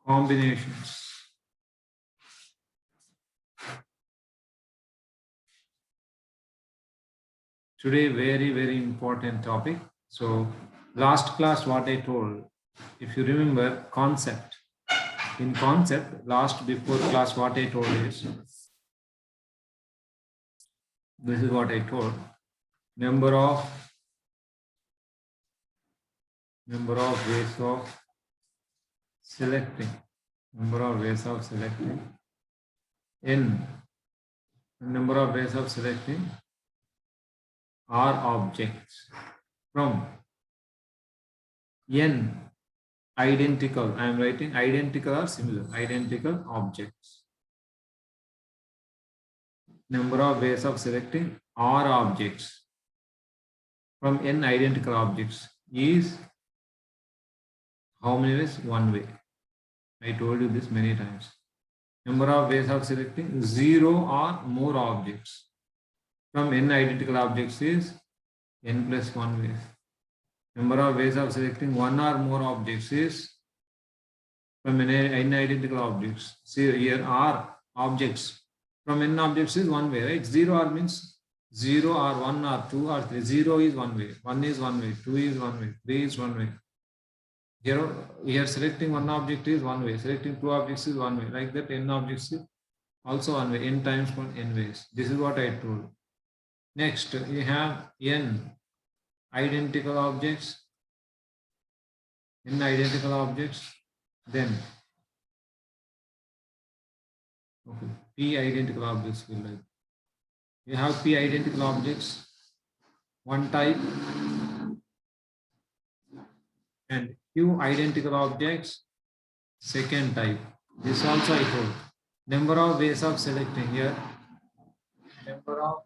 combinations. Today, very important topic. So last class, what I told, if you remember concept, in concept, before class, what I told is, this is what I told, number of ways of selecting, n, number of ways of selecting R objects from n identical, I am writing identical or similar, identical objects. Number of ways of selecting R objects from n identical objects is how many ways? One way. I told you this many times. Number of ways of selecting 0 or more objects from n identical objects is n plus 1 ways. Number of ways of selecting 1 or more objects is from n identical objects. See here R objects from n objects is 1 way, right? 0 or means 0 or 1 or 2 or 3. 0 is 1 way, 1 is 1 way, 2 is 1 way, 3 is 1 way. Here selecting 1 object is 1 way, selecting 2 objects is 1 way. Like that, n objects is also 1 way, n times 1 n ways. This is what I told. Next, we have n identical objects, then p identical objects will like. We have p identical objects, one type, and q identical objects, second type. This also I told. Number of ways of selecting here. Number of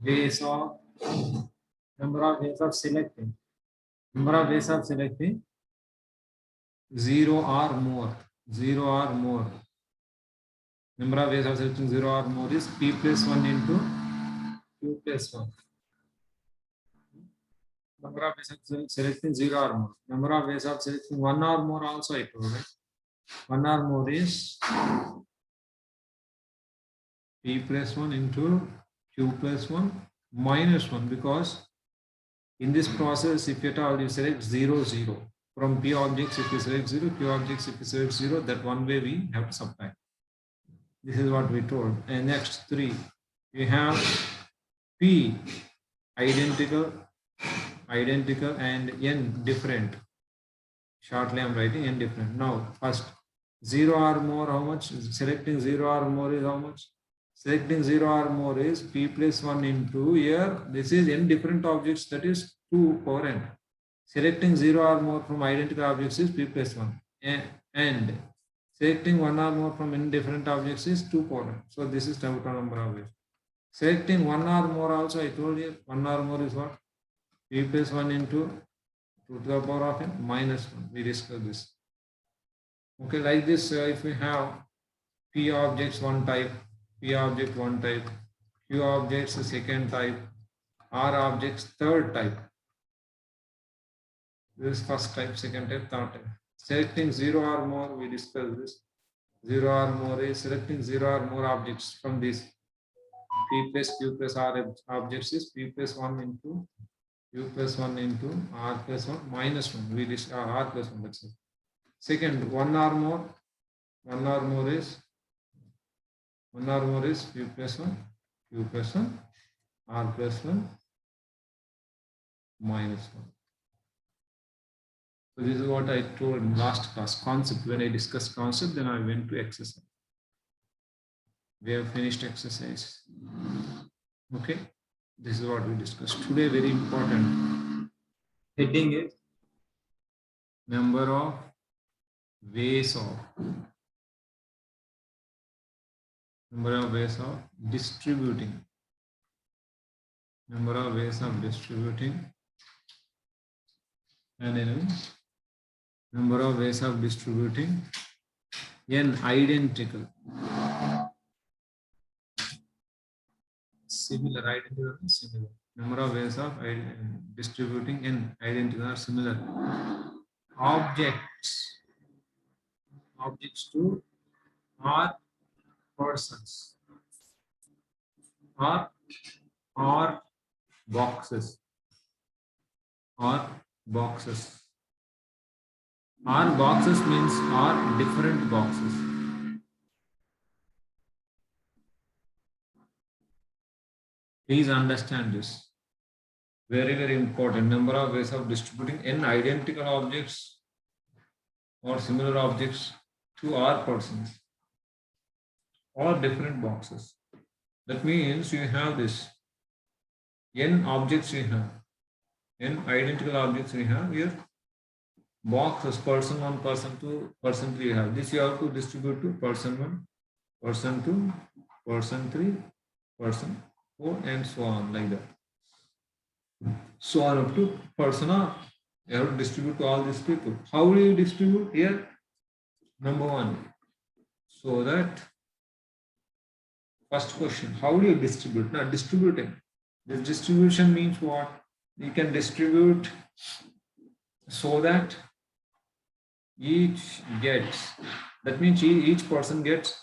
ways of selecting. Number of ways of selecting 0 or more. 0 or more. Number of ways of selecting 0 or more is p plus 1 into q plus 1. Number of ways of selecting 0 or more. Number of ways of selecting 1 or more also I told, right? 1 or more is p plus 1 into q plus 1 minus 1, because in this process, if at all you select 0, 0, from p objects if you select 0, q objects if you select 0, that one way we have to subtract. This is what we told. And next 3, we have p identical and n different. Shortly I am writing n different. Now first 0 or more, how much? Selecting 0 or more is how much? Selecting 0 or more is p plus 1 into here. This is n different objects, that is 2 power n. Selecting 0 or more from identical objects is p plus 1. And selecting 1 or more from n different objects is 2 power n. So this is total number of ways. Selecting 1 or more also I told you. 1 or more is what? P plus 1 into 2 to the power of n minus 1. We discussed this. Okay, like this, if we have p objects one type, p object one type, q objects second type, r objects third type. This is first type, second type, third type. Selecting 0 or more, we discussed this. 0 or more is selecting 0 or more objects from this. P plus q plus r objects is p plus 1 into q plus 1 into r plus 1 minus 1. We discussed r plus 1. That's it. Second, 1 or more. 1 or more is q plus 1, q plus 1, r plus 1, minus 1. So this is what I told in last class, concept. When I discussed concept, then I went to exercise. We have finished exercise. Okay, this is what we discussed today. Very important. Heading is number of ways of distributing. Number of ways of distributing an element. Number of ways of distributing n identical, similar, number of ways of distributing n identical or similar objects objects to R persons or R boxes or boxes. R boxes means R different boxes. Please understand this. Very, very important. Number of ways of distributing n identical objects or similar objects to R persons or different boxes. That means you have this n objects you have, n identical objects we have here. Boxes, person 1, person 2, person 3 you have. This you have to distribute to person 1, person 2, person 3, person 4, and so on like that. So on up to person R. You have to distribute to all these people. How do you distribute here? Number 1. So that first question, how do you distribute? Now distributing. This distribution means what? You can distribute so that each gets, that means each person gets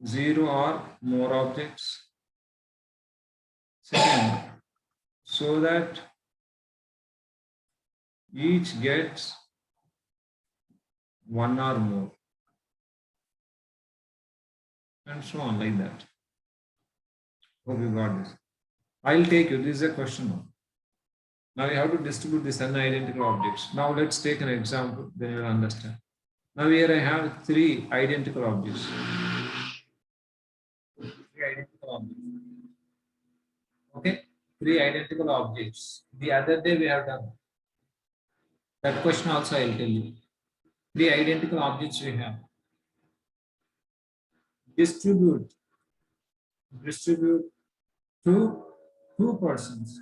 0 or more objects. Second, so that each gets 1 or more, and so on like that. Hope you got this. I'll take you. This is a question now. Now you have to distribute these unidentical objects. Now let's take an example, then you'll understand. Now here I have 3 identical objects. 3 identical objects. Okay, 3 identical objects. The other day we have done that question also. I'll tell you. 3 identical objects we have. Distribute to 2 persons.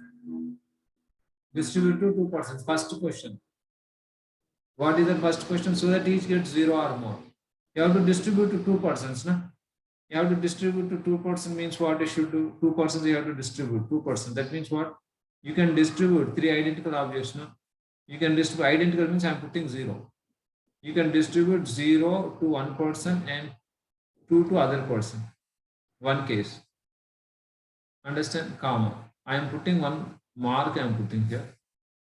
Distribute to 2 persons. First question. What is the first question? So that each gets 0 or more. You have to distribute to 2 persons. No? You have to distribute to 2 persons means what you should do? 2 persons you have to distribute. 2 persons. That means what? You can distribute 3 identical objects. No? You can distribute. Identical means I am putting 0. You can distribute 0 to 1 person and 2 to other person. One case. Understand? Comma. I am putting one mark I am putting here.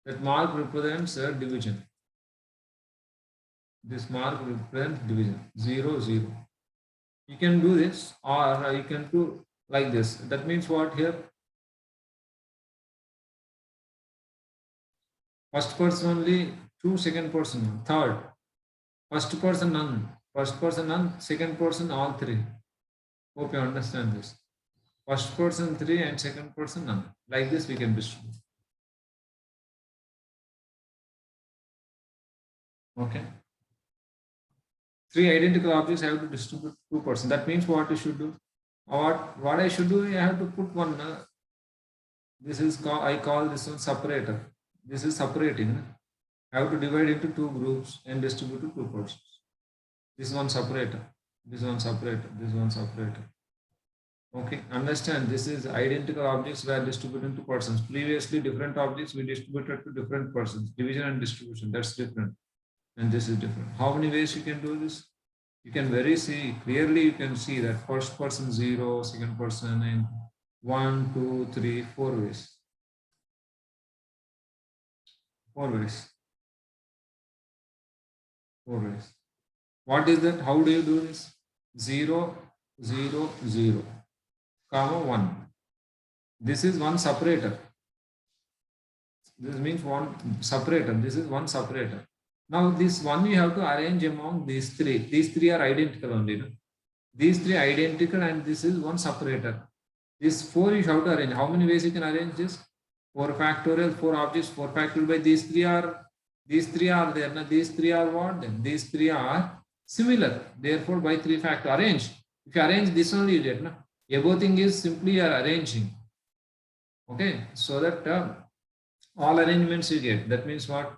That mark represents a division. This mark represents division. 0, 0. You can do this or you can do like this. That means what here? First person only, 2, second person, third. First person none. First person none, second person all 3. Hope you understand this. First person 3 and second person none. Like this we can distribute. Okay. 3 identical objects I have to distribute 2 persons. That means what you should do? What I should do? I have to put one. This is called, I call this one separator. This is separating. I have to divide into 2 groups and distribute to 2 persons. This one separator. This one separator. This one separator. Okay, understand, this is identical objects were distributed to persons. Previously, different objects we distributed to different persons. Division and distribution, that's different. And this is different. How many ways you can do this? You can clearly you can see that first person 0, second person, and 1, 2, 3, 4 ways. 4 ways. 4 ways. What is that? How do you do this? 0, 0, 0. Comma 1. This is one separator. This means one separator. This is one separator. Now this one you have to arrange among these 3. These 3 are identical only. No? These 3 identical and this is one separator. These 4 you have to arrange. How many ways you can arrange this? 4 factorial, 4 objects, 4 factorial by these 3 are there. Now these 3 are what then? These 3 are similar. Therefore by 3 factor arrange. If you arrange this only you get. No? Everything is simply you are arranging. Okay, so that all arrangements you get. That means what?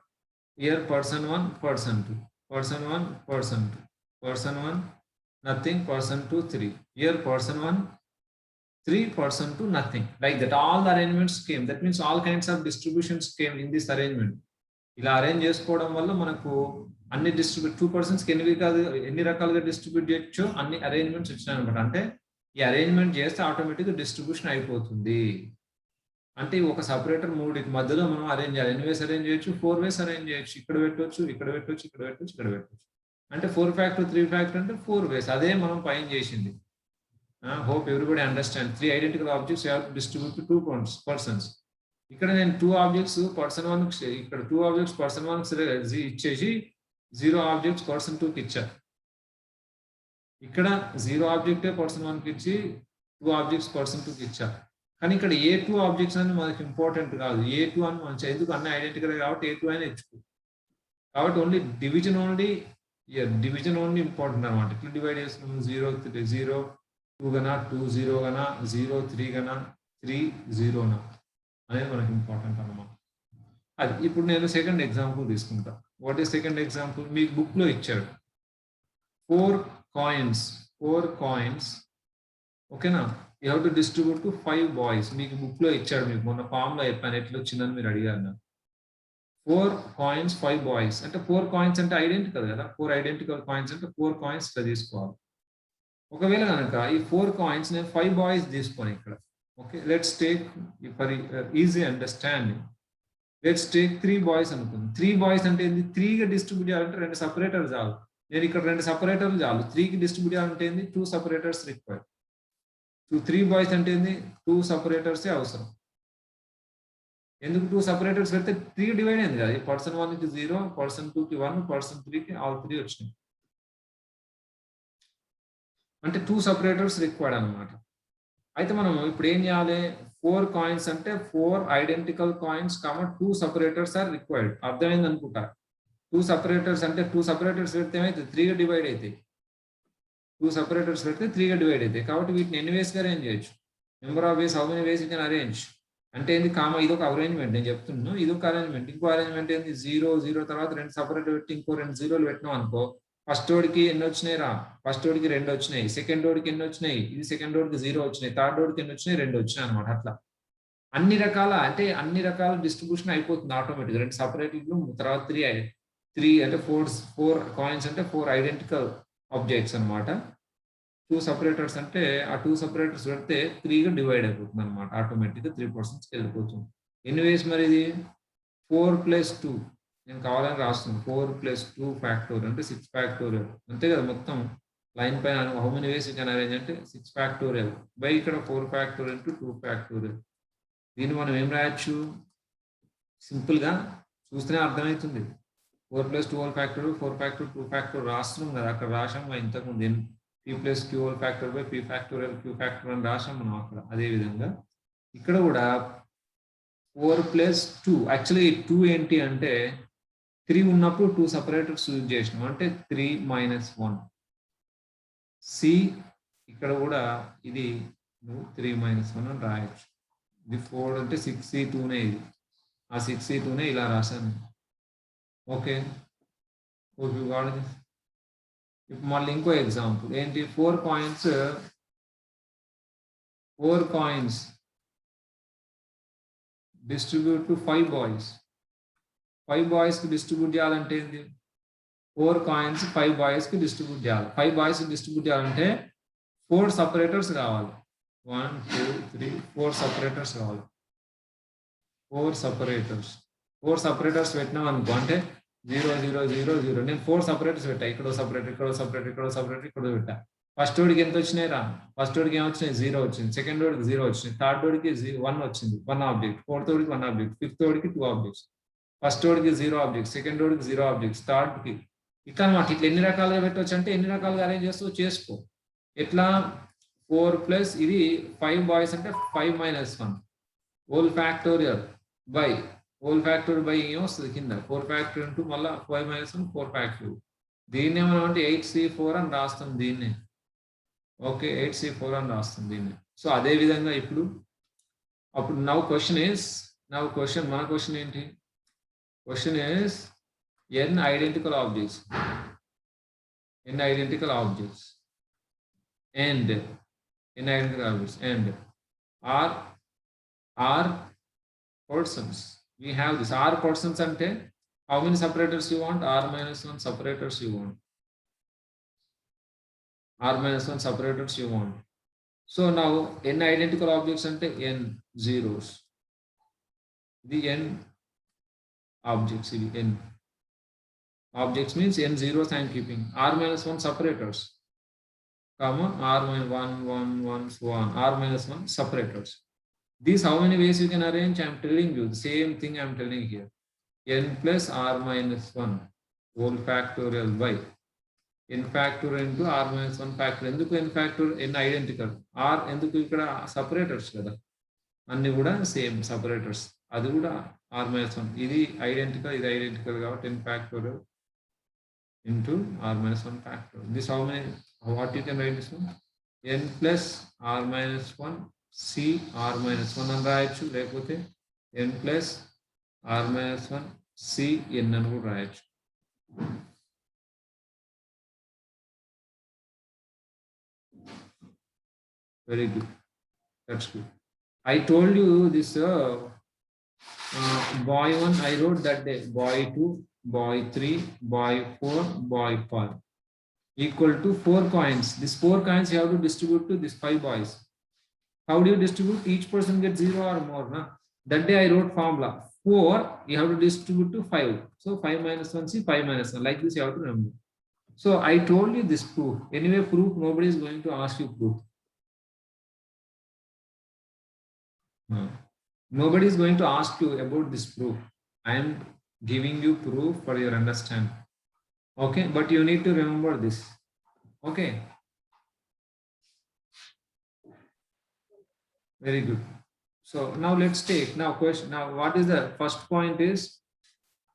Here person 1, person 2, person 1, person 2, person 1, nothing, person 2, 3. Here person 1, 3, person 2, nothing. Like that, all the arrangements came. That means all kinds of distributions came in this arrangement. ఇలా arrange చేసుకోవడం వల్ల మనకు అన్ని distribute 2 పర్సన్స్కి ఎన్ని రకాలుగా distribute చేయొచ్చు అన్ని అరేంజ్మెంట్స్ వచ్చినాయి అనమాట. అంటే ఈ అరేంజ్మెంట్ చేస్తే ఆటోమేటిక్గా డిస్ట్రిబ్యూషన్ అయిపోతుంది. అంటే ఒక సపరేటర్ మూడింటి మధ్యలో మనం అరేంజ్ చేయాలి. ఎన్ని వేస్ అరేంజ్ చేయొచ్చు? 4 వేస్ అరేంజ్ చేయొచ్చు. ఇక్కడ పెట్టవచ్చు, ఇక్కడ పెట్టవచ్చు, ఇక్కడ పెట్టవచ్చు, ఇక్కడ పెట్టవచ్చు. అంటే 4 ఫ్యాక్టర్ 3 ఫ్యాక్టర్ అంటే 4 వేస్. అదే మనం పైన చేసింది. Hope everybody understand. 3 identical objects have to distribute to 2 persons. ఇక్కడ నేను 2 ఆబ్జెక్ట్స్ పర్సన్ 1 ఇక్కడ 2 ఆబ్జెక్ట్స్ పర్సన్ 1 ఇచ్చేసి 0 ఆబ్జెక్ట్స్ పర్సన్ 2కి ఇచ్చా. ఇక్కడ 0 ఆబ్జెక్టే పర్సన్ 1కి ఇచ్చి 2 ఆబ్జెక్ట్స్ పర్సన్ 2కి ఇచ్చా. కానీ ఇక్కడ ఏ 2 ఆబ్జెక్ట్స్ అని మనకి ఇంపార్టెంట్ కాదు. ఏ 2 అని మనం ఎందుకు అన్ని ఐడెంటికల్ కాబట్టి ఏ 2 అయినా ఇచ్చుకో. కాబట్టి ఓన్లీ డివిజన్ ఓన్లీ ఇంపార్టెంట్ అనమాట. ఇట్లా డివైడ్ చేస్తున్నాము 0 2 గనా 2 0 గనా 0 3 గనా 3 0 నా అనేది మనకి ఇంపార్టెంట్ అనమాట. అది ఇప్పుడు నేను సెకండ్ ఎగ్జాంపుల్ తీసుకుంటా. What is second example? మీకు బుక్ లో ఇచ్చాడు 4 కాయిన్స్ ఓకేనా. You have to distribute to 5 boys. మీకు బుక్ లో ఇచ్చాడు. మీకు మొన్న ఫామ్ లో చెప్పాను ఎట్లా వచ్చిందని మీరు అడిగారు నాకు. 4 కాయిన్స్ 5 బాయ్స్ అంటే 4 కాయిన్స్ అంటే ఐడెంటికల్ కదా. 4 ఐడెంటికల్ కాయిన్స్ అంటే 4 కాయిన్స్ ఇట్లా తీసుకోవాలి. ఒకవేళ కనుక ఈ 4 కాయిన్స్ నేను 5 బాయ్స్ తీసుకోను ఇక్కడ. Okay, let's take for easy understanding let's take 3 boys అనుకుంది. 3 బాయ్స్ అంటే ఏంది? 3గా డిస్ట్రిబ్యూట్ చేయాలంటే 2 సపరేటర్ చాలు. నేను ఇక్కడ 2 సపరేటర్లు చాలు. 3కి డిస్ట్రిబ్యూట్ చేయాలంటే ఏంది? 2 సపరేటర్స్ రిక్వైర్డ్. 3 బాయ్స్ అంటే ఏంది? 2 సపరేటర్సే అవసరం. ఎందుకు 2 సపరేటర్స్ పెడితే 3 డివైడ్ అయింది కదా. పర్సన్ 1కి 0, పర్సన్ 2కి 1, పర్సన్ 3కి ఆల్ 3 వచ్చినాయి. అంటే 2 సపరేటర్స్ రిక్వైర్డ్ అనమాట. అయితే మనం ఇప్పుడు ఏం చేయాలి? 4 కాయిన్స్ అంటే 4 identical coins 2 separators are required. అర్థమైంది అనుకుంటా. 2 సపరేటర్స్ అంటే 2 సపరేటర్స్ పెడితే ఏమైతే 3గా డివైడ్ అవుతాయి. 2 సపరేటర్స్ పెడితే 3గా డివైడ్ అవుతాయి. కాబట్టి వీటిని ఎన్ని వేస్గా అరేంజ్ చేయొచ్చు? Number of ways, how many ways you can arrange అంటే ఏంది? ఇది ఒక అరేంజ్మెంట్ నేను చెప్తున్నాను. ఇది ఒక అరేంజ్మెంట్. ఇంకో అరేంజ్మెంట్ ఏంది? 0 తర్వాత 2 సపరేట్ పెట్టి ఇంకో 2 0లు పెట్టినాం అనుకో. ఫస్ట్ ఓడికి ఎన్ని వచ్చినాయి రా? ఫస్ట్ ఓడికి 2 వచ్చినాయి. సెకండ్ ఓడికి ఎన్ని వచ్చినాయి? ఇది సెకండ్ ఓడికి 0 వచ్చినాయి. థర్డ్ ఓడికి ఎన్ని వచ్చినాయి? 2 వచ్చినాయి అనమాట. అట్లా అన్ని రకాల డిస్ట్రిబ్యూషన్ అయిపోతుంది ఆటోమేటిక్గా. 2 సపరేట్లు తర్వాత 3 అంటే 4 కాయిన్స్ అంటే 4 ఐడెంటికల్ ఆబ్జెక్ట్స్ అనమాట. 2 సపరేటర్స్ అంటే ఆ 2 సపరేటర్స్ పెడితే 3గా డివైడ్ అయిపోతుంది అనమాట. ఆటోమేటిక్గా 3% వెళ్ళిపోతుంది. ఎన్ని వేస్ మరి ఇది? 4 + 2 నేను కావాలని రాస్తున్నాను. 4 + 2 ఫ్యాక్టోరియల్ అంటే 6 ఫ్యాక్టోరియల్ అంతే కదా. మొత్తం లైన్ పైన how many ways you can arrange అంటే 6 ఫ్యాక్టోరియల్ బై ఇక్కడ 4 ఫ్యాక్టోరియల్ టు 2 ఫ్యాక్టోరియల్. దీన్ని మనం ఏం రాయొచ్చు? సింపుల్గా చూస్తేనే అర్థమవుతుంది. 4 + 2 ఫ్యాక్టోరియల్ 4 ఫ్యాక్టోరియల్ 2 ఫ్యాక్టోరియల్ రాస్తున్నాం కదా. అక్కడ రాసాం ఇంతకుముందు p + q factor by p factorial q factor అని రాసాం మనం అక్కడ. అదేవిధంగా ఇక్కడ కూడా 4 + 2 యాక్చువల్లీ 2 ఏంటి అంటే 3 ఉన్నప్పుడు 2 సపరేటర్స్ యూజ్ చేసినాం అంటే 3 - 1. సి ఇక్కడ కూడా ఇది 3 - 1 అని రాయొచ్చు. ఇది 4 అంటే 6c2నే ఇది. ఆ 6c2నే ఇలా రాశాను. ఓకే, ఇప్పుడు మళ్ళీ ఇంకో ఎగ్జాంపుల్ ఏంటి? 4 కాయిన్స్ డిస్ట్రిబ్యూట్ టు 5 బాయ్స్. 5 బాయ్స్కి డిస్ట్రిబ్యూట్ చేయాలంటే ఏంటి? 4 కాయిన్స్ 5 బాయ్స్కి డిస్ట్రిబ్యూట్ చేయాలి. 5 బాయ్స్కి డిస్ట్రిబ్యూట్ చేయాలంటే 4 సపరేటర్స్ కావాలి. 1 2 3 4 సపరేటర్స్ కావాలి. 4 సపరేటర్స్ పెట్టినాం అనుకో అంటే 0 0 0 0. నేను 4 సపరేటర్స్ పెట్టా. ఇక్కడ సపరేటర్, ఇక్కడ సపరేటర్, ఇక్కడ సపరేటర్, ఇక్కడ పెట్టా. ఫస్ట్ ఓడికి ఎంత వచ్చినాయి రా? ఫస్ట్ ఓడికి ఏమొచ్చినాయి? 0 వచ్చింది. సెకండ్ ఓడికి 0 వచ్చింది. థర్డ్ ఓడికి 1 వచ్చింది, 1 ఆబ్జెక్ట్. ఫోర్త్ ఓడికి 1 ఆబ్జెక్ట్. ఫిఫ్త్ ఓడికి 2 ఆబ్జెక్ట్స్. ఫస్ట్ ఓడికి 0 ఆబ్జెక్ట్స్, సెకండ్ ఓడికి 0 ఆబ్జెక్ట్స్, థర్డ్కి ఇట్లా అనమాట. ఇట్లా ఎన్ని రకాలుగా పెట్టవచ్చు అంటే ఎన్ని రకాలుగా అరేంజ్ చేస్తావు చేసుకో. ఎట్లా? 4 ప్లస్ ఇది 5 బాయ్స్ అంటే 5 - 1 హోల్ ఫ్యాక్టోరియల్ బై ఏమొస్తుంది కింద 4 ఫ్యాక్టోరియల్ ఇంటూ మళ్ళీ 5 - 1 4 ఫ్యాక్టోరియల్. దీన్ని ఏమన్నా 8c4 అని రాస్తాం దీన్ని. ఓకే, 8c4 అని రాస్తుంది దీన్ని. సో అదే విధంగా ఇప్పుడు అప్పుడు మన క్వశ్చన్ ఏంటి? Question is n identical objects and are persons. We have this r persons అంటే How many separators you want? R minus 1 separators you want. R minus 1 separators you want. So now n identical objects ante n zeros. The n objects, n objects means n zeros I am keeping. R minus 1 separators, comma, R minus 1, 1, 1, so on, R minus 1 separators. These how many ways you can arrange? I am telling you the same thing I am telling here. N plus R minus 1 whole factorial by n factorial into R minus 1 factorial. ఎందుకు n factorial? n identical. R ఎందుకు ఇక్కడ separators కదా, అన్ని కూడా same separators, అది కూడా R minus 1. ఇది identical, ఇది ఐడెంటికల్ కాబట్టి n factorial into R minus 1 factorial. This how many, what you can write this one? n plus R minus 1 C R minus 1 అని రాయొచ్చు, లేకపోతే n plus R minus 1 C n అని కూడా రాయొచ్చు. Very good. That's good. I told you this boy 1 I wrote that day, boy 2, boy 3, boy 4, boy 5 equal to 4 coins. These 4 coins you have to distribute to these 5 boys. How do you distribute? Each person gets 0 or more. Na? That day I wrote formula. 4 you have to distribute to 5. So 5 minus 1 C, 5 minus 1. Like this you have to remember. So I told you this proof. Anyway, proof, nobody is going to ask you proof. Nobody is going to ask you about this proof. I am giving you proof for your understanding. Okay, but you need to remember this. Okay. Very good. So now let's take now question. Now what is the first point is?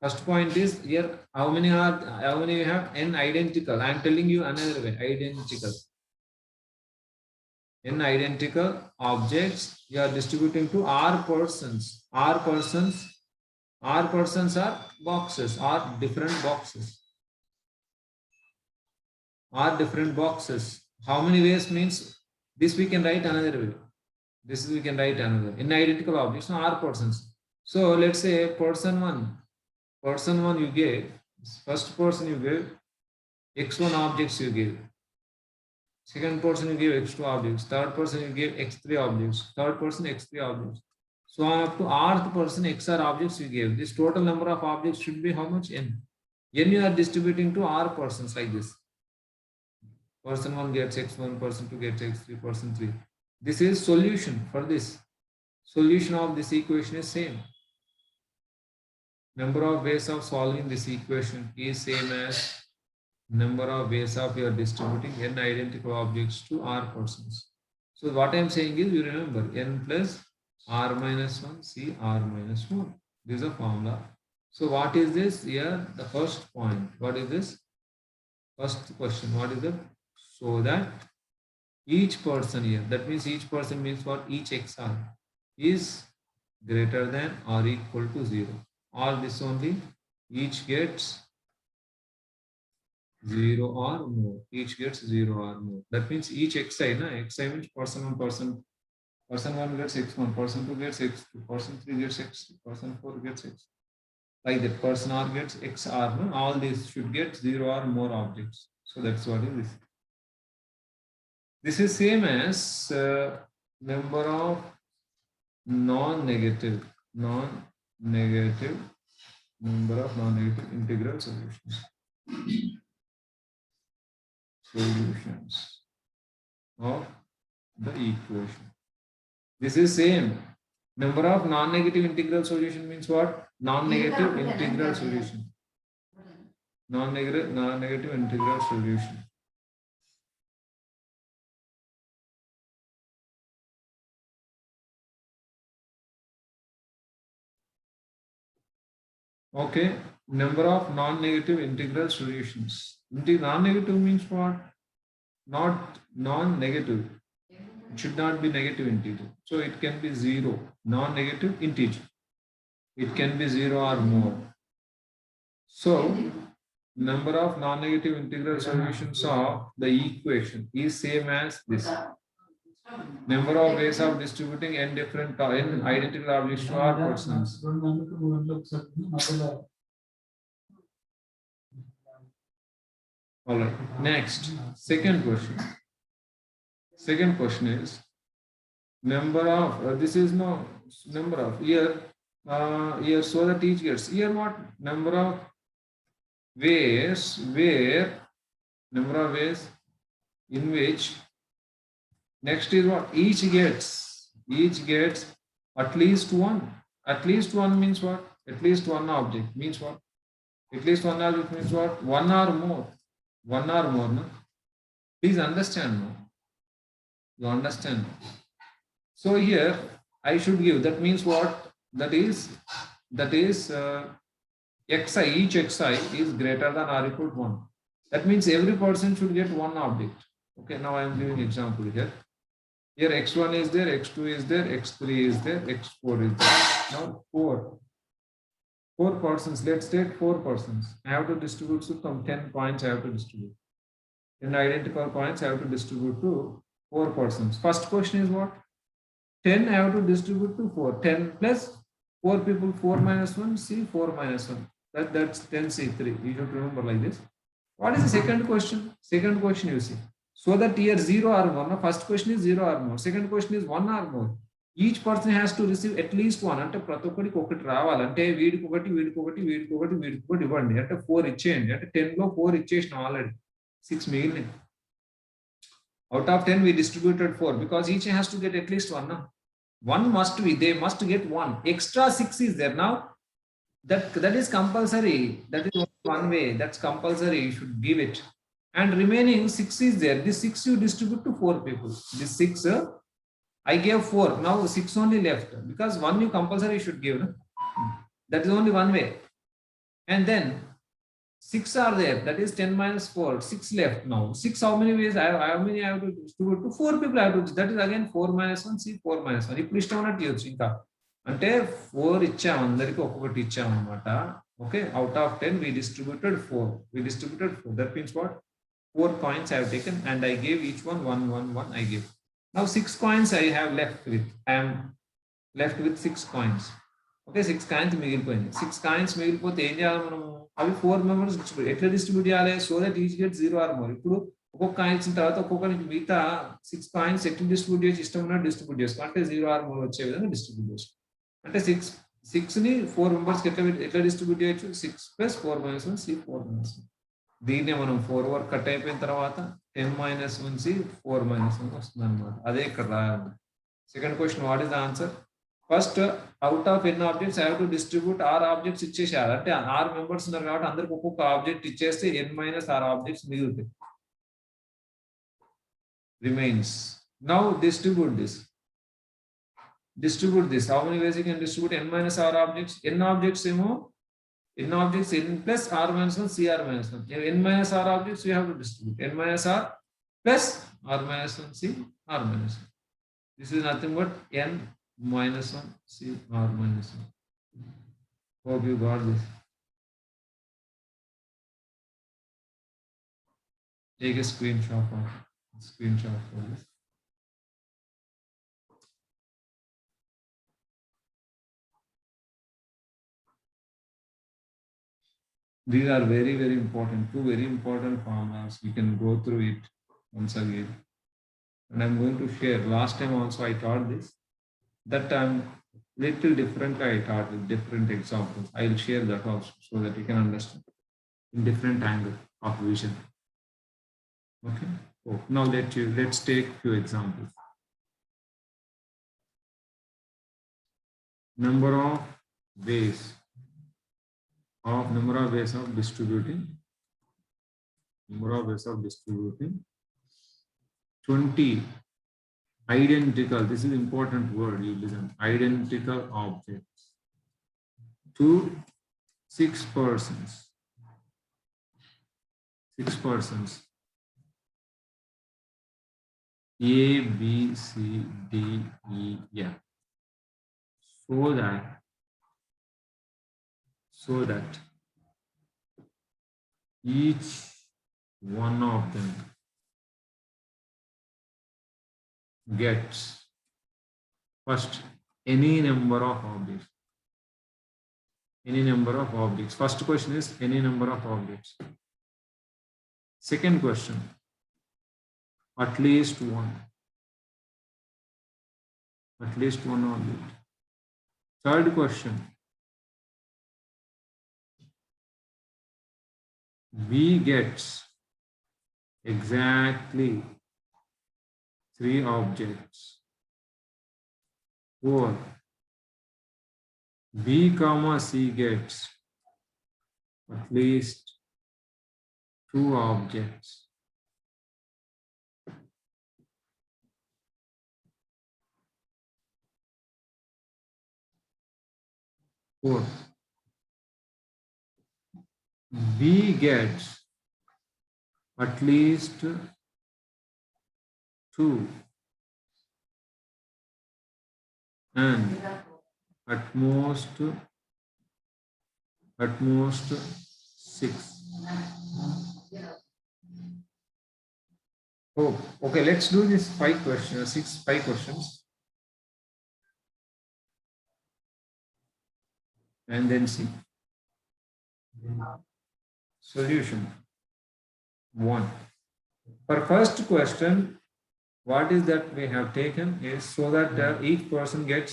First point is here. How many you have? N identical. I am telling you another way. Identical. N identical objects you are distributing to R persons. R persons are boxes, are different boxes. Are different boxes. How many ways means this we can write another way. This we can write another. In identical objects, no, R persons. So let's say person 1 you gave, first person you gave x1 objects you gave. Second person you give x2 objects, third person you give x3 objects, third person x3 objects. So on up to rth person xr objects you gave. This total number of objects should be how much? N. N you are distributing to R persons like this. Person 1 gets x1, person 2 gets x3, person 3. This is solution for this. Solution of this equation is same. Number of ways of solving this equation is same as number of ways of you are distributing n identical objects to R persons. So what I am saying is, you remember n plus R minus 1 C R minus 1. This is a formula. So what is this here? The first point. What is this? First question. What is it? So that each person here, that means each person means what? Each XR is greater than or equal to 0. All this only, each gets 0 or more. Each gets 0 or more. That means each xi, xi means person 1 gets x1, person 2 gets x2, person 3 gets x2, person 4 gets x. Like that, person r gets xr. All these should get 0 or more objects. So that's what is this. This is same as number of non-negative number of non-negative integral solutions. Solutions of the equation. This is same. Number of non-negative integral solution means what? Non-negative integral solution. Non-negative integral solution. Okay, number of non-negative integral solutions. Non-negative means what? Not non-negative. It should not be negative integer. So it can be 0, non-negative integer. It can be 0 or more. So number of non-negative integral solutions of the equation is same as this. Number of ways of distributing n different n identical objects to R persons. All right. Next, second question. Second question is number of. This is no number of here. Here, so that each gets here what number of ways where number of ways in which next is what each gets at least one. At least one means what? At least one object means what? At least one object means what? One or more. One or more. No? Please understand. No? You understand? So here I should give. That means what? That is xi. Each xi is greater than or equal to 1. That means every person should get one object. Okay. Now I am giving example here. Here x1 is there, x2 is there, x3 is there, x4 is there. Now four persons. Let's take 4 persons. I have to distribute to some 10 points. I have to distribute 10 identical points. I have to distribute to 4 persons. First question is what? 10 I have to distribute to 4. 10 plus 4 people, 4 minus 1, C 4 minus 1. That's 10 C3. You should remember like this. What is the second question? Second question you see. So that here 0 or more. Now first question is 0 or more. Second question is 1 or more. Each person has to receive at least one. అంటే ప్రతి ఒక్కరికి ఒకటి రావాలంటే వీడికి ఒకటి ఇవ్వండి. అంటే 4 ఇచ్చేయండి. అంటే 10 లో 4 ఇచ్చేసిన already 6 మిగిలినాయి. Out of 10 we distributed 4 because each has to get at least one. No? One must be, they must get one. Extra 6 is there. Now that is compulsory. That is one way. That's compulsory. You should give it. And remaining 6 is there. This 6 you distribute to 4 people. This 6 I gave 4. Now 6 only left because 1 you compulsory should give. No? That is only one way. And then 6 are there. That is 10 minus 4. 6 left now. 6 how many ways? How many I have to distribute to 4 people? I have to. That is again 4 minus 1. See 4 minus 1. ఇప్పుడు ఇష్టం ఉన్నట్టు ఇవ్వచ్చు ఇంకా అంటే 4 ఇచ్చాం అందరికి ఒక్కొక్కటి ఇచ్చాం అన్నమాట. Okay, out of 10 we distributed 4. We distributed 4. That means what? 4 coins I have taken and I gave each one 1, 1, 1 I gave. Now 6 coins I have left with. I am left with 6 coins. Okay, 6 coins మిగిలిపోయింది. 6 coins మిగిలిపోతే ఏం చేయాలి మనము? అవి 4 members distribute ఎట్లా distribute చేయాలి? So that each get 0 or more. ఇప్పుడు ఒక్కొక్క కాయిన్ ఇచ్చిన తర్వాత ఒక్కొక్కరికి మిగతా 6 కాయిన్స్ ఎట్లా డిస్ట్రిబ్యూట్ చేసి ఇష్టం ఉన్నట్టు డిస్ట్రిబ్యూట్ చేసుకో. అంటే 0 ఆర్ మోర్ వచ్చే విధంగా డిస్ట్రిబ్యూట్ చేసుకో. అంటే 6 ని 4 మెంబర్స్కి ఎట్లా డిస్ట్రిబ్యూట్ చేయొచ్చు? 6 ప్లస్ 4 minus 1 C 4 minus 1. దీన్నే మనం 4 వరకు కట్ అయిపోయిన తర్వాత 10 minus 1 C 4 minus 1 వస్తుంది అనమాట. అదే ఇక్కడ రాయాలి. Second question what is the answer? First out of N objects I have to distribute R objects ఇచ్చేసేయాలి. అంటే 6 మెంబర్స్ ఉన్నారు కాబట్టి అందరికి ఒక్కొక్క ఆబ్జెక్ట్ ఇచ్చేస్తే n minus r ఆబ్జెక్ట్స్ మిగులుతాయి. Remains. Now distribute this. Distribute this. How many ways you can distribute n minus r objects? N objects ఏమో n objects n plus r minus 1 c r minus 1. N minus r objects we have to distribute. N minus r plus r minus 1 c r minus 1. This is nothing but n minus 1 c r minus 1. Hope you got this. Take a screenshot for this. These are very, very important, 2 very important formulas. We can go through it once again. And I'm going to share. Last time also I taught this. That time little different I taught with different examples. I'll share that also so that you can understand in different angle of vision. Okay. Oh, now let's take few examples. Number of ways of distributing 20 identical, this is important word you listen, identical objects to 6 persons. A, B, C, D, E, F. So that each one of them gets first any number of objects. First question is any number of objects. Second question, at least one. At least one object. Third question, B gets exactly 3 objects. 4. B comma C gets at least 2 objects. 4. B gets at least 2 and at most 6. Oh, okay, let's do this 5 questions, 5 questions, and then see. Solution 1. For first question, what is that we have taken is so that each person gets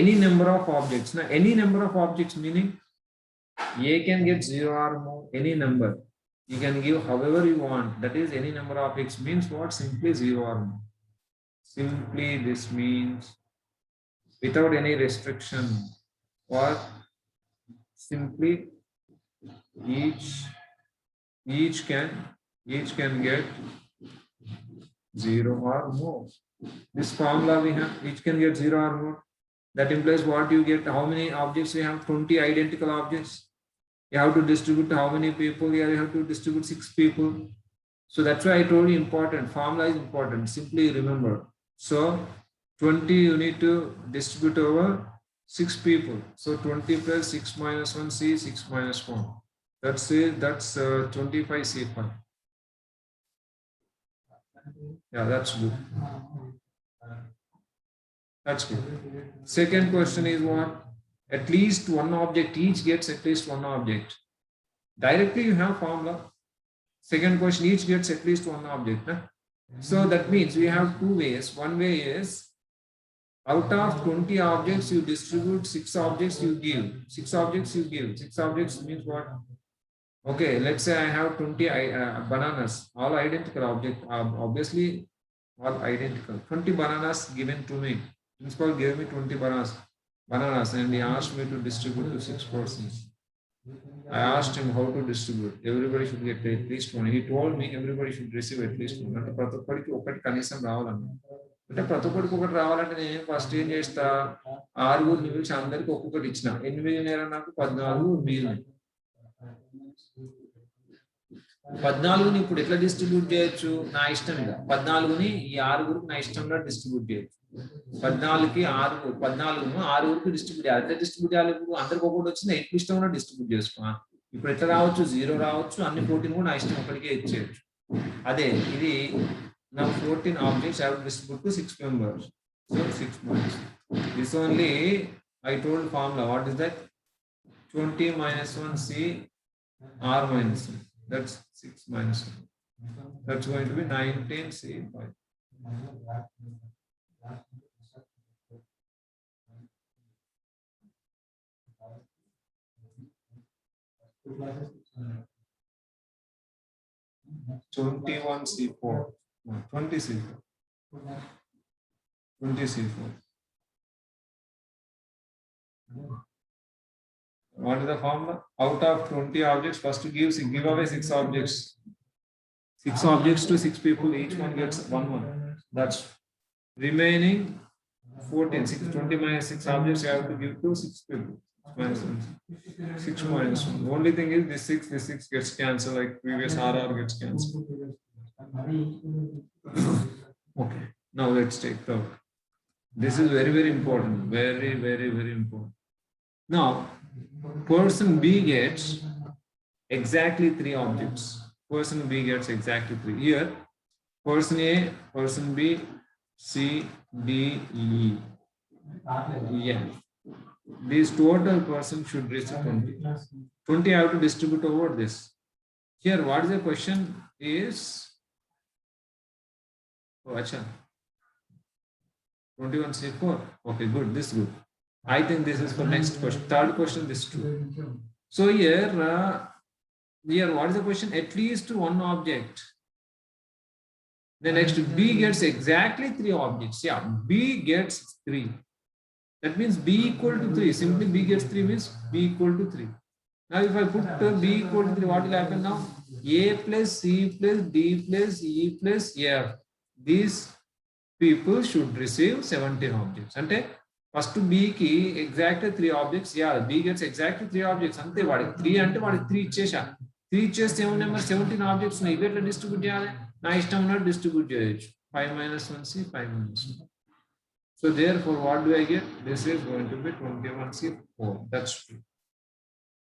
any number of objects. Now, any number of objects meaning A can get 0 or more, any number. You can give however you want. That is, any number of x means what? Simply 0 or more. Simply this means without any restriction, or simply each can get 0 or more. This formula we have, each can get 0 or more. That implies what you get, how many objects we have? 20 identical objects. You have to distribute to how many people? Here you have to distribute 6 people. So that's why I told you important. Formula is important. Simply remember. So 20 you need to distribute over 6 people. So 20 plus 6 minus 1 C, 6 minus 1. That's it. That's 25 C5. Yeah, that's good. That's good. Second question is what? At least one object, each gets at least one object. Directly you have formula. Second question, each gets at least one object. Huh? So that means we have 2 ways. One way is out of 20 objects, you distribute 6 objects, you give. 6 objects you give. 6 objects means what? Okay, let's say I have 20 bananas, all identical object, obviously all identical. 20 bananas given to me. Principal gave me 20 bananas and he asked me to distribute to 6 persons. I asked him how to distribute. Everybody should get at least one. He told me everybody should receive at least one. అంటే ప్రతి ఒక్కరికి ఒకటి కనీసం రావాలన్న. అంటే ప్రతి ఒక్కరికి ఒకటి రావాలంటే నేను ఫస్ట్ ఏం చేస్తా? 6 నిమిషం అందరికి ఒక్కొక్కటి ఇచ్చిన. 8 నేర నాకు 14 మిగిలినాయి. 14ని ఇప్పుడు ఎట్లా డిస్ట్రిబ్యూట్ చేయొచ్చు? నా ఇష్టం ఇక 14ని ఈ 6గురికి నా ఇష్టంగా డిస్ట్రిబ్యూట్ చేయొచ్చు. 14కి 6గురికి డిస్ట్రిబ్యూట్ చేయాలి. ఎట్లా డిస్ట్రిబ్యూట్ చేయాలి? ఇప్పుడు అందరికి ఒకటి వచ్చింది, ఎట్లా ఇష్టంగా డిస్ట్రిబ్యూట్ చేసుకో. ఇప్పుడు ఎట్లా రావచ్చు? 0 రావచ్చు, అన్ని 14 కూడా నా ఇష్టం ఒకటికే ఇచ్చేయచ్చు. అదే ఇది నా 14 objects I have to distribute to 6 members. So 6 points. This only I told formula. What is that? 20 minus 1 C R minus 1. That's 6 minus 1. That's going to be 19 C5. Twenty-one C4. 20 C4. 20 C4. What is the formula? Out of 20 objects, first give away 6 objects. 6 objects to 6 people, each one gets 1. That's remaining 14. 20 minus 6 objects you have to give to 6 people. 6 minus 1. The only thing is this 6 gets cancelled, like previous RR gets cancelled. Okay, now let's take third. This is very, very important. Very, very, very important. Now, person B gets exactly 3 objects. Person B gets exactly 3. Here, person A, person B, C, D, E. Yeah. This total person should receive 20. 20 I have to distribute over this. Here, what is the question? is, oh, acha, 21C4. Okay, good. This is good. I think this is for next question. Third question, this is true. So here, what is the question? At least one object. The next, B gets exactly 3 objects. Yeah, B gets 3. That means B equal to 3. Simply B gets 3 means B equal to 3. Now if I put B equal to 3, what will happen now? A plus C plus D plus E plus F. These people should receive 17 objects. Ante first B ki exactly 3 objects. Yeah, B gets exactly 3 objects. Ante vaadi 3 ante vaadi 3 ichesha. 3 icheste em number 17 objects ఉన్నాయి. ఇవి ఎట్లా distribute చేయాలి? నా ఇష్టం ఉన్నట్టు distribute చేయొచ్చు. 5 minus 1C, 5 minus 1. So therefore, what do I get? This is going to be 21C4. That's true.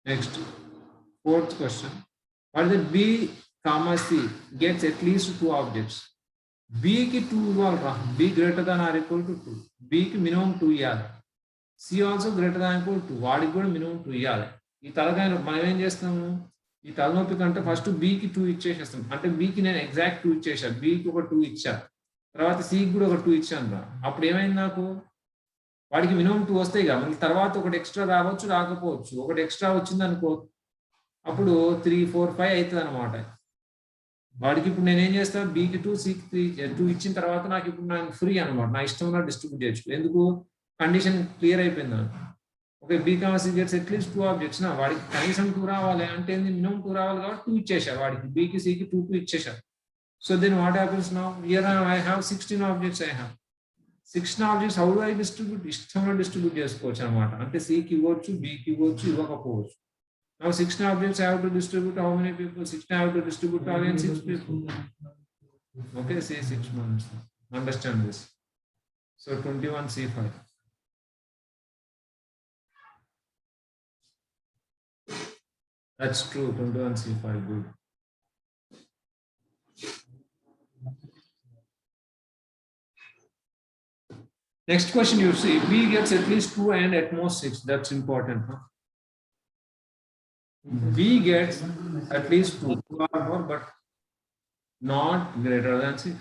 Next, fourth question. What is it? B comma C gets at least 2 objects. B ki 2 ఇవ్వాలి. B greater than or equal to 2. B ki minimum 2 ఇవ్వాలి. C also greater than or equal to 2. వాడికి కూడా minimum 2 ఇవ్వాలి. ఈ తలకాయ మనం ఏం చేస్తాము? ఈ తలనొప్పి కంటే ఫస్ట్ B కి 2 ఇచ్చేసేస్తాం. అంటే B కి నేను ఎగ్జాక్ట్ 2 ఇచ్చేసా. B కి ఒక 2 ఇచ్చా. తర్వాత C కి కూడా ఒక 2 ఇచ్చాను రా. అప్పుడు ఏమైంది నాకు? వాడికి మినిమం 2 వస్తాయి కదా, మళ్ళీ తర్వాత ఒకటి ఎక్స్ట్రా రావచ్చు రాకపోవచ్చు. ఒకటి ఎక్స్ట్రా వచ్చింది అనుకో, అప్పుడు 3, 4, 5 అవుతుంది అనమాట. వాడికి ఇప్పుడు నేనేం చేస్తా? Bకి 2, Cకి 2 ఇచ్చిన తర్వాత నాకు ఇప్పుడు నాకు ఫ్రీ అనమాట. నా ఇష్టం ఉన్న డిస్ట్రిబ్యూట్ చేయొచ్చు. ఎందుకు? కండిషన్ క్లియర్ అయిపోయింది నాకు. Okay, B comma C gets at least 2 objects. నా వాడికి కనీసం 2 రావాలి అంటే మినిమం 2 రావాలి కాబట్టి 2 ఇచ్చేసారు వాడికి. Bకి Cకి 2 ఇచ్చేసారు. So then what happens now? Here I have 16 objects. I have 16 objects. How do I distribute? ఇష్టంగా డిస్ట్రిబ్యూట్ చేసుకోవచ్చు అనమాట. అంటే Cకి ఇవ్వచ్చు, Bకి ఇవ్వచ్చు, ఇవ్వకపోవచ్చు. Now 16 objects I have to distribute how many people? 16 I have to distribute again 6 people. Okay, say 6 months. Understand this. So 21C5. That's true. 21C5. Good. Next question you see, B gets at least 2 and at most 6. That's important. Huh? B gets at least 2 or more, but not greater than 6.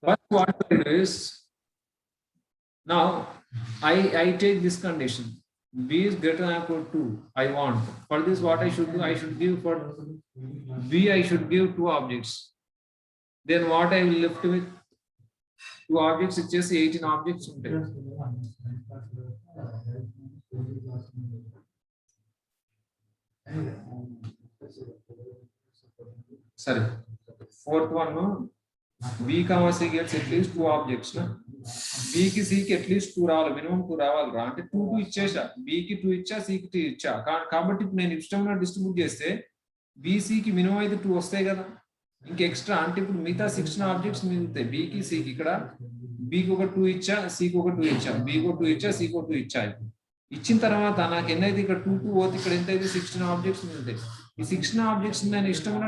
First what I do is, now I take this condition. B is greater than or equal to 2. I want. For this what I should do? I should give for B, I should give 2 objects. Then what I will left with? 2 objects ఇచ్చేసి 18 objects ఉంటాయి. సరే, fourth one, B comma C gets at least 2 objects. B కి C కి at least 2 రావాలి, minimum 2 రావాలి రా. అంటే 2 ఇచ్చేసా, B కి 2 ఇచ్చా, C కి 2 ఇచ్చా. కాబట్టి ఇప్పుడు నేను ఇష్టంగా డిస్ట్రిబ్యూట్ చేస్తే BC కి మినిమం అయితే 2 వస్తాయి కదా, ఇంక ఎక్స్ట్రా అంటే ఇప్పుడు మిగతా 16 ఆబ్జెక్ట్స్ మిగులుతాయి. Bకి Cకి ఇక్కడ Bకి ఒక 2 ఇచ్చా, Cకి ఒక 2 ఇచ్చా, Bకి ఒక 2 ఇచ్చా, Cకి ఒక 2 ఇచ్చా. ఇచ్చిన తర్వాత నాకు ఎన్నైతే ఇక్కడ 2 పోతే ఇక్కడ ఎంత అయితే 16 ఆబ్జెక్ట్స్ మిగులుతాయి. ఈ 16 ఆబ్జెక్ట్స్ నేను ఇష్టంగా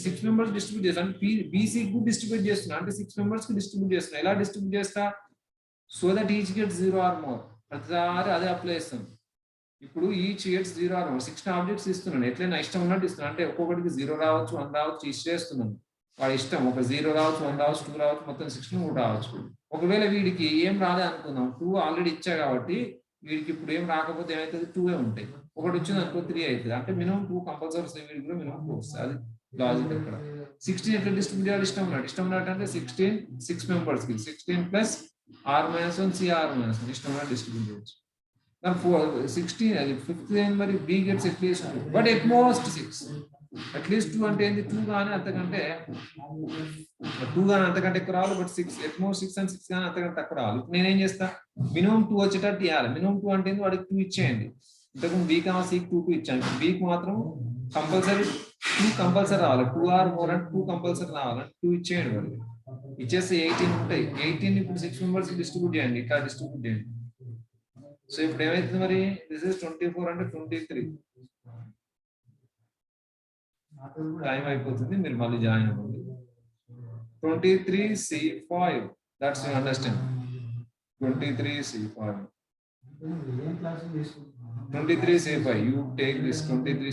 6 మెంబర్స్ డిస్ట్రిబ్యూట్ చేస్తాను. BCకి డిస్ట్రిబ్యూట్ చేస్తున్నా, అంటే 6 మెంబర్స్ కి డిస్ట్రిబ్యూట్ చేస్తున్నా. ఎలా డిస్ట్రిబ్యూట్ చేస్తా? So that each gets 0 or more. ప్రతిసారి అదే అప్లై చేస్తాను. ఇప్పుడు each gets 0 or more. 16 objects ఇస్తున్నాను, ఎట్లయినా ఇష్టం ఉన్నట్టు ఇస్తున్నాను. అంటే ఒక్కొక్కటికి 0 రావచ్చు, 1 రావచ్చు, ఇచ్చేస్తున్నాను. వాడి ఇష్టం, ఒక 0 రావచ్చు, 1 రావచ్చు, 2 రావచ్చు, మొత్తం 16 కూడా రావచ్చు. ఒకవేళ వీడికి ఏం రాలే అనుకుందాం, 2 ఆల్రెడీ ఇచ్చా కాబట్టి వీడికి ఇప్పుడు ఏం రాకపోతే ఏమవుతుంది? 2 ఉంటాయి. ఒకటి వచ్చింది అనుకో 3 అవుతుంది. అంటే మినిమం 2 కంపల్సరీ వస్తాయి, వీడికి కూడా మినిమం 2 వస్తాయి. అది లాజిక్ ఇక్కడ. 16 ఎట్లా డిస్ట్రిబ్యూట్ చేయాలి? ఇష్టం ఉన్నట్టు అంటే 16 6 మెంబర్స్ కి 16 ప్లస్ R-1 C R-1 ఇష్టం ఉన్నట్టు డిస్ట్రిబ్యూట్ చేయొచ్చు. 16 అది 5th మరి B gets at least 2, but at most 6. At least 2 అంటే ఏంది? 2 కానీ అంతకంటే ఎక్కువ రావాలి, బట్ 6 ఎట్ మోస్ట్ 6 and 6 కానీ అంతకంటే తక్కువ రావాలి. ఇప్పుడు నేనేం చేస్తా? మినిమం 2 వచ్చేటట్టు ఇవ్వాలి. మినిమం 2 అంటే వాడికి 2 ఇచ్చేయండి. ఇంతకు B కామా Cకి 2 ఇచ్చాను. Bకి మాత్రం కంపల్సరీ 2 కంపల్సరీ రావాలి. 2 or more అంటే 2 కంపల్సరీ రావాలంటే 2 ఇచ్చేయండి. వాడికి ఇచ్చేసి 18 ఉంటాయి. 18 ఇప్పుడు 6 మెంబర్స్ కి డిస్ట్రిబ్యూట్ చేయండి, ఇట్లా డిస్ట్రిబ్యూట్ చేయండి. సో ఇప్పుడు ఏమైతుంది మరి? దిస్ ఇస్ 24 అంటే 23. టైం అయిపోతుంది, మీరు మళ్ళీ జాయిన్ అవ్వండి. 23C5. That's you understand. 23C5. 23C5. You take this 23.